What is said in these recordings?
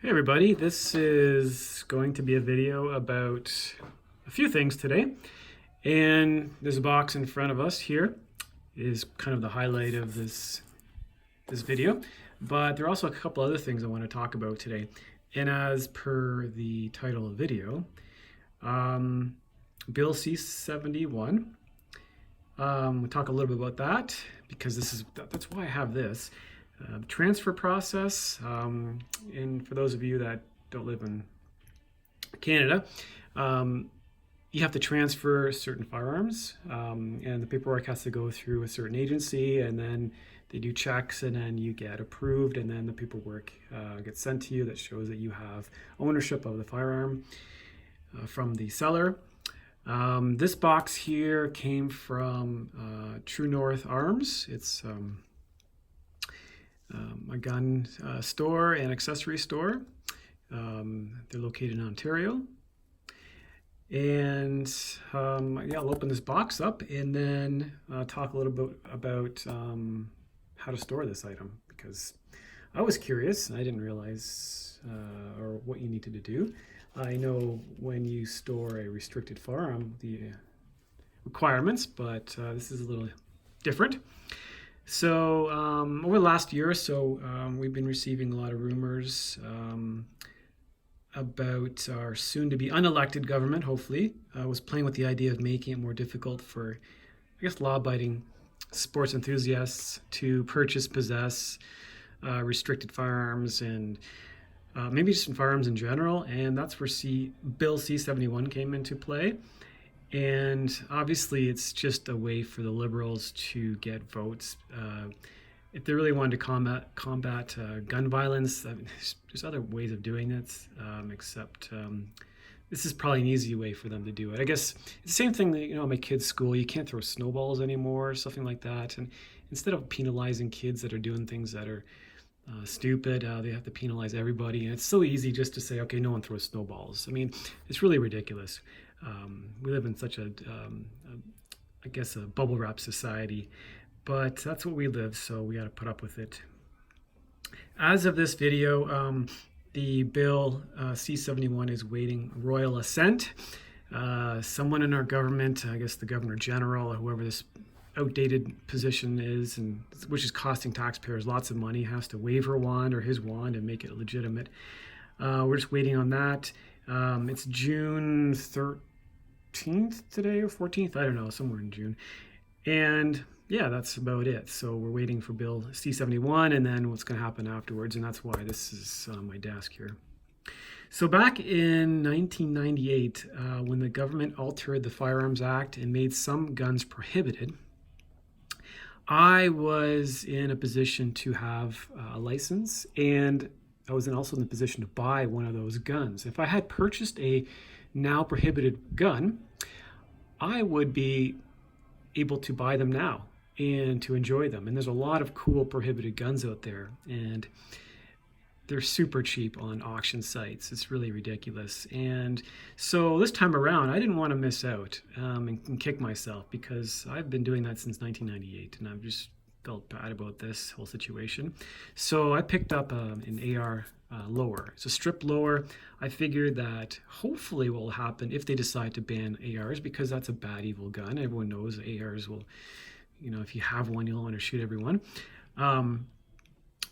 Hey everybody, this is going to be a video about a few things today. And there's a box in front of us here is kind of the highlight of this video. But there are also a couple other things I want to talk about today. And as per the title of the video, Bill C71. We'll talk a little bit about that because that's why I have this. Transfer process, and for those of you that don't live in Canada, you have to transfer certain firearms, and the paperwork has to go through a certain agency, and then they do checks, and then you get approved, and then the paperwork gets sent to you that shows that you have ownership of the firearm from the seller. This box here came from True North Arms. It's a gun store and accessory store. They're located in Ontario. And yeah, I'll open this box up and then talk a little bit about how to store this item, because I was curious and I didn't realize or what you needed to do. I know when you store a restricted firearm, the requirements, but this is a little different. So over the last year or so, we've been receiving a lot of rumors about our soon-to-be unelected government, hopefully, was playing with the idea of making it more difficult for, I guess, law-abiding sports enthusiasts to purchase, possess restricted firearms, and maybe just firearms in general. And that's where Bill C71 came into play. And obviously, it's just a way for the Liberals to get votes. If they really wanted to combat gun violence, there's other ways of doing it, except this is probably an easy way for them to do it. I guess it's the same thing that, at my kids' school, you can't throw snowballs anymore, or something like that. And instead of penalizing kids that are doing things that are stupid, they have to penalize everybody. And it's so easy just to say, okay, no one throws snowballs. I mean, it's really ridiculous. We live in such I guess, a bubble wrap society, but that's what we live, so we got to put up with it. As of this video, the bill C71 is waiting royal assent. Someone in our government, I guess the Governor General or whoever this outdated position is, and which is costing taxpayers lots of money, has to wave her wand or his wand and make it legitimate. We're just waiting on that. It's June 13th today or 14th, I don't know, somewhere in June. And yeah, that's about it. So we're waiting for Bill C71 and then what's going to happen afterwards, and that's why this is on my desk here. So back in 1998, when the government altered the Firearms Act and made some guns prohibited, I was in a position to have a license, and I was also in the position to buy one of those guns. If I had purchased a now prohibited gun, I would be able to buy them now and to enjoy them. And there's a lot of cool prohibited guns out there, and they're super cheap on auction sites. It's really ridiculous. And so this time around, I didn't want to miss out and kick myself, because I've been doing that since 1998, and I've just felt bad about this whole situation. So I picked up an AR lower. It's a strip lower. I figured that hopefully what will happen if they decide to ban ARs, because that's a bad, evil gun. Everyone knows ARs will, if you have one, you'll want to shoot everyone.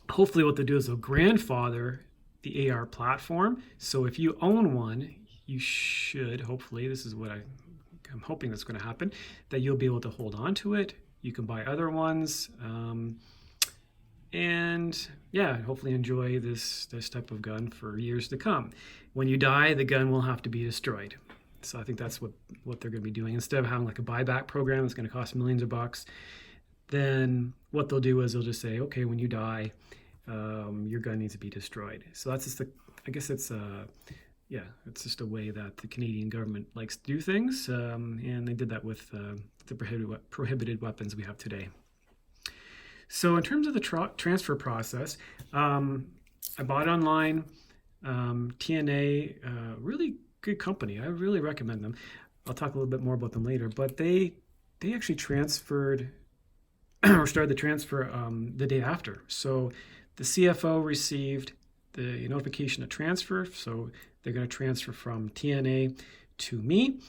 Hopefully what they'll do is they'll grandfather the AR platform. So if you own one, you should, hopefully, this is what I'm hoping that's going to happen, that you'll be able to hold on to it. You can buy other ones, and yeah, hopefully enjoy this type of gun for years to come. When you die, the gun will have to be destroyed. So I think that's what they're going to be doing. Instead of having like a buyback program that's going to cost millions of bucks, then what they'll do is they'll just say, okay, when you die, your gun needs to be destroyed. So that's just I guess it's it's just a way that the Canadian government likes to do things, and they did that with the prohibited weapons we have today. So in terms of the transfer process, I bought online. TNA, really good company. I really recommend them. I'll talk a little bit more about them later, but they actually transferred or started the transfer the day after. So the CFO received the notification of transfer. So they're going to transfer from TNA to me.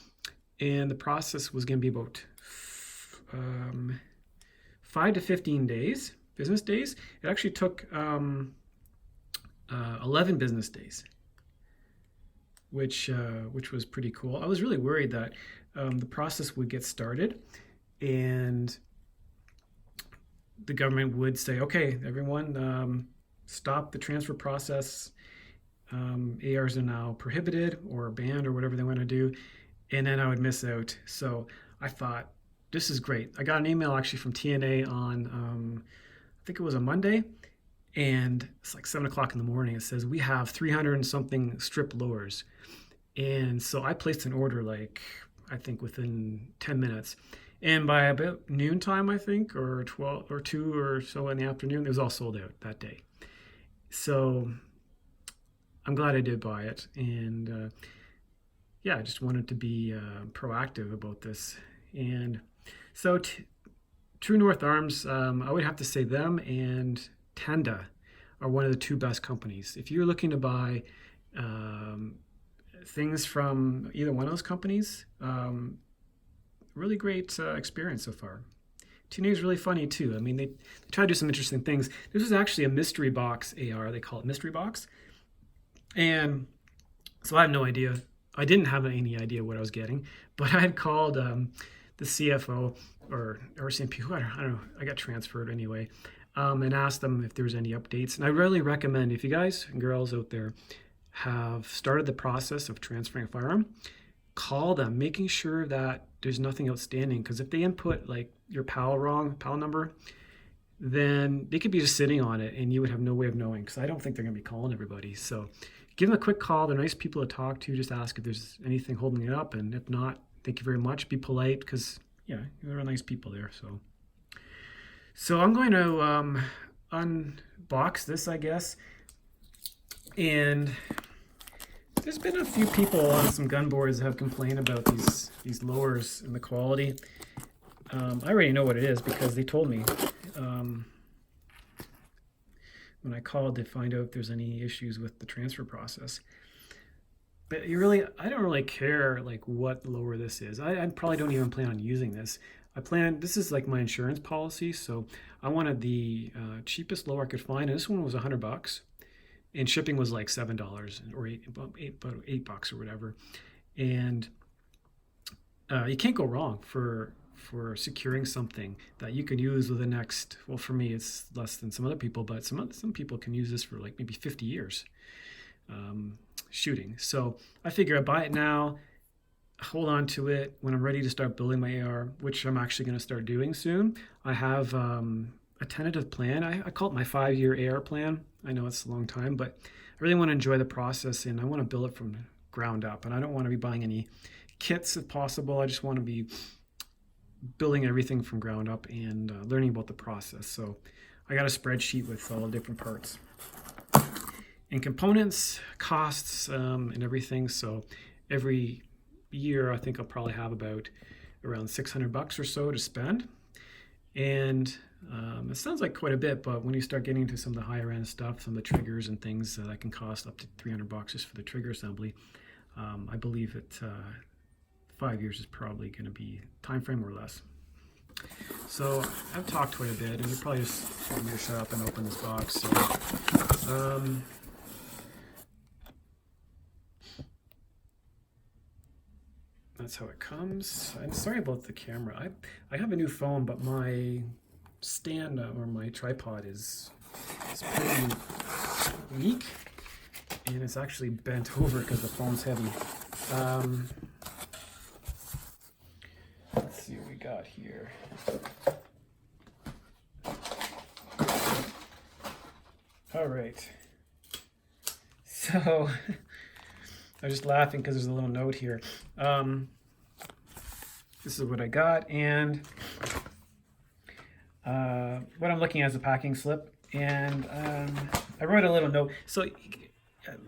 And the process was going to be about 5 to 15 days, business days. It actually took 11 business days, which was pretty cool. I was really worried that the process would get started and the government would say, okay, everyone, stop the transfer process. ARs are now prohibited or banned or whatever they want to do. And then I would miss out. So I thought, this is great. I got an email actually from TNA on, I think it was a Monday. And it's like 7 o'clock in the morning. It says, we have 300 and something strip lowers. And so I placed an order like, I think within 10 minutes. And by about noontime, I think, or 12 or 2 or so in the afternoon, it was all sold out that day. So I'm glad I did buy it. And yeah, I just wanted to be proactive about this. And so True North Arms, I would have to say them and Tenda are one of the 2 best companies. If you're looking to buy things from either one of those companies, really great experience so far. TNA is really funny too. I mean, they try to do some interesting things. This is actually a mystery box AR. They call it mystery box. And so I have no idea. I didn't have any idea what I was getting, but I had called the CFO or RCMP, I don't know, I got transferred anyway, and asked them if there's any updates. And I really recommend, if you guys and girls out there have started the process of transferring a firearm, call them, making sure that there's nothing outstanding. Because if they input like your PAL wrong, PAL number, then they could be just sitting on it and you would have no way of knowing, because I don't think they're going to be calling everybody. So give them a quick call. They're nice people to talk to. Just ask if there's anything holding it up. And if not, thank you very much. Be polite, because yeah, there are nice people there. So I'm going to unbox this, I guess. And there's been a few people on some gun boards that have complained about these lowers and the quality. I already know what it is because they told me when I called to find out if there's any issues with the transfer process. But I don't really care like what lower this is. I probably don't even plan on using this. This is like my insurance policy, so I wanted the cheapest lower I could find, and this one was $100, and shipping was like $7 or $8 or whatever. And you can't go wrong for securing something that you can use with the next. Well, for me, it's less than some other people, but some people can use this for like maybe 50 years. Shooting. So I figure I buy it now, hold on to it when I'm ready to start building my AR, which I'm actually going to start doing soon. I have a tentative plan. I call it my 5-year AR plan. I know it's a long time, but I really want to enjoy the process and I want to build it from ground up. And I don't want to be buying any kits if possible. I just want to be building everything from ground up and learning about the process. So I got a spreadsheet with all the different parts and components, costs, and everything. So every year, I think I'll probably have about around $600 or so to spend. And it sounds like quite a bit, but when you start getting into some of the higher end stuff, some of the triggers and things that can cost up to $300 just for the trigger assembly, I believe that 5 years is probably going to be time frame or less. So I've talked quite a bit, and you probably just want me to shut up and open this box. So, that's how it comes. I'm sorry about the camera. I have a new phone, but my stand or my tripod is pretty weak, and it's actually bent over because the phone's heavy. Let's see what we got here. All right. So I was just laughing because there's a little note here. This is what I got, and what I'm looking at is a packing slip, and I wrote a little note. So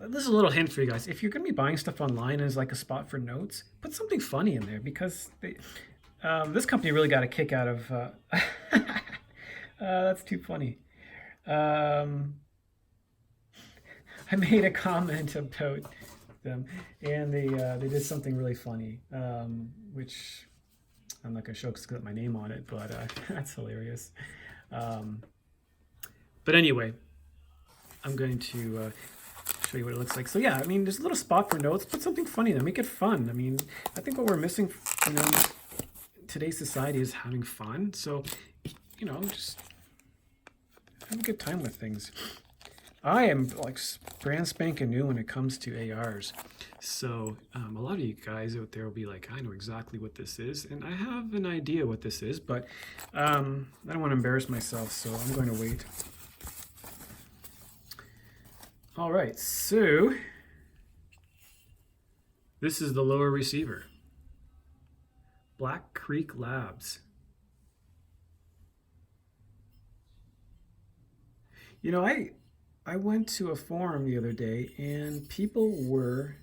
this is a little hint for you guys. If you're going to be buying stuff online as like a spot for notes, put something funny in there, because this company really got a kick out of that's too funny. I made a comment about them, and they did something really funny, which I'm not gonna show because it's got my name on it, but that's hilarious. Um, but anyway, I'm going to show you what it looks like. So yeah, I mean, there's a little spot for notes. Put something funny there. Make it fun. I mean, I think what we're missing, you know, today's society is having fun. So, you know, just have a good time with things. I am like brand spanking new when it comes to ARs. So a lot of you guys out there will be like, I know exactly what this is, and I have an idea what this is, but I don't want to embarrass myself, so I'm going to wait. All right, so this is the lower receiver. Black Creek Labs. You know, I went to a forum the other day and people were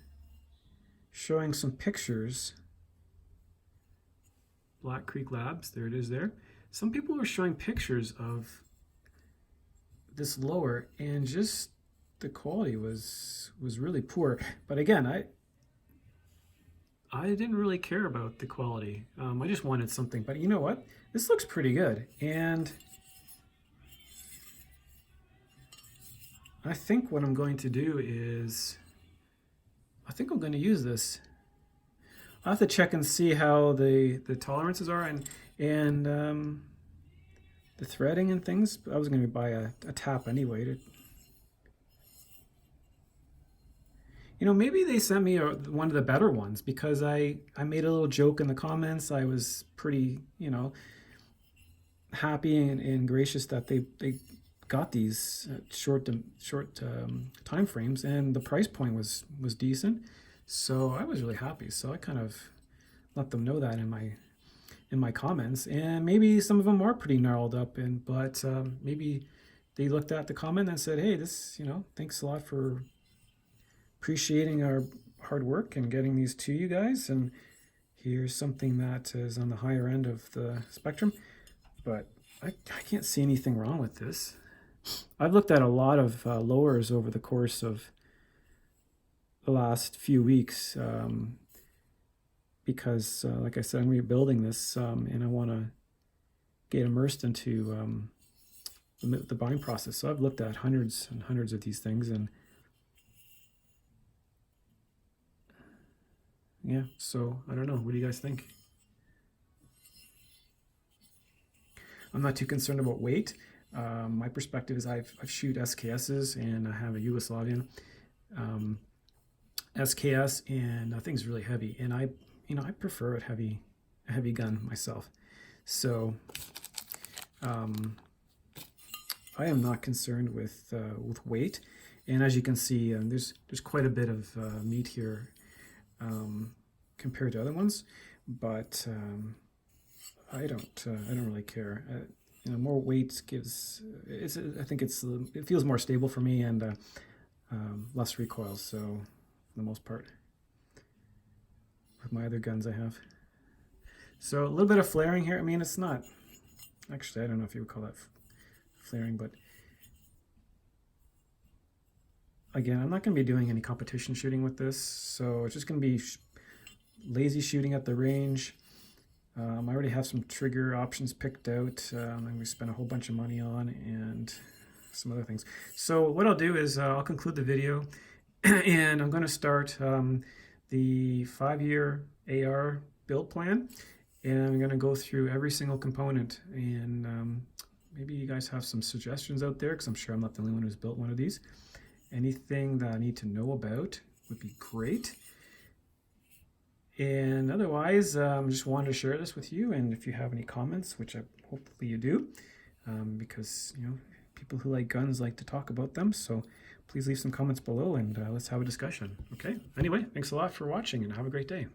showing some pictures. Black Creek Labs, there it is there. Some people were showing pictures of this lower, and just the quality was really poor. But again, I didn't really care about the quality. I just wanted something. But you know what? This looks pretty good. And I think what I'm going to do is, I think I'm going to use this. I'll have to check and see how the tolerances are and the threading and things. I was going to buy a tap anyway. You know, maybe they sent me one of the better ones, because I made a little joke in the comments. I was pretty, you know, happy and gracious that they got these short time frames, and the price point was decent. So I was really happy. So I kind of let them know that in my comments, and maybe some of them are pretty gnarled up, but maybe they looked at the comment and said, hey, this, you know, thanks a lot for appreciating our hard work and getting these to you guys, and here's something that is on the higher end of the spectrum. But I can't see anything wrong with this. I've looked at a lot of lowers over the course of the last few weeks, because like I said, I'm rebuilding this, and I want to get immersed into the buying process. So I've looked at hundreds and hundreds of these things, and yeah, so I don't know. What do you guys think? I'm not too concerned about weight. My perspective is I've shoot SKSs, and I have a Yugoslavian SKS, and that thing's really heavy, and I prefer a heavy gun myself. So I am not concerned with weight, and as you can see, there's quite a bit of meat here compared to other ones, but I don't really care. You know, more weight gives I think it feels more stable for me, and less recoil. So for the most part, with my other guns I have. So a little bit of flaring here. I mean, it's not actually, I don't know if you would call that flaring, but again, I'm not going to be doing any competition shooting with this, so it's just going to be lazy shooting at the range. I already have some trigger options picked out, and we spent a whole bunch of money on, and some other things. So what I'll do is I'll conclude the video, and I'm going to start the 5-year AR build plan, and I'm going to go through every single component, and maybe you guys have some suggestions out there, because I'm sure I'm not the only one who's built one of these. Anything that I need to know about would be great. And otherwise, just wanted to share this with you. And if you have any comments, which hopefully you do, because you know, people who like guns like to talk about them. So please leave some comments below, and let's have a discussion. Okay. Anyway, thanks a lot for watching, and have a great day.